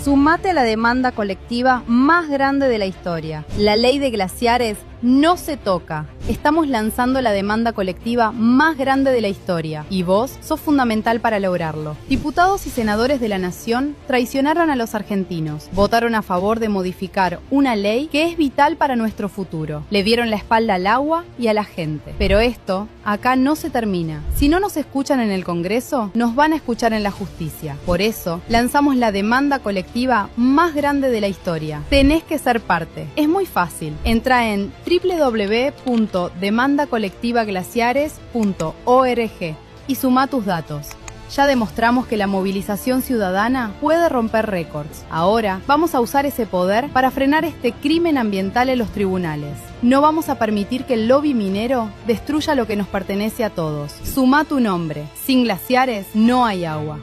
Sumate a la demanda colectiva más grande de la historia. La ley de glaciares no se toca. Estamos lanzando la demanda colectiva más grande de la historia y vos sos fundamental para lograrlo. Diputados y senadores de la Nación traicionaron a los argentinos. Votaron a favor de modificar una ley que es vital para nuestro futuro. Le dieron la espalda al agua y a la gente. Pero esto acá no se termina. Si no nos escuchan en el Congreso, nos van a escuchar en la justicia. Por eso, lanzamos la demanda colectiva más grande de la historia. Tenés que ser parte. Es muy fácil. Entra en www.demandacolectivaglaciares.org y suma tus datos. Ya demostramos que la movilización ciudadana puede romper récords. Ahora vamos a usar ese poder para frenar este crimen ambiental en los tribunales. No vamos a permitir que el lobby minero destruya lo que nos pertenece a todos. Suma tu nombre. Sin glaciares no hay agua.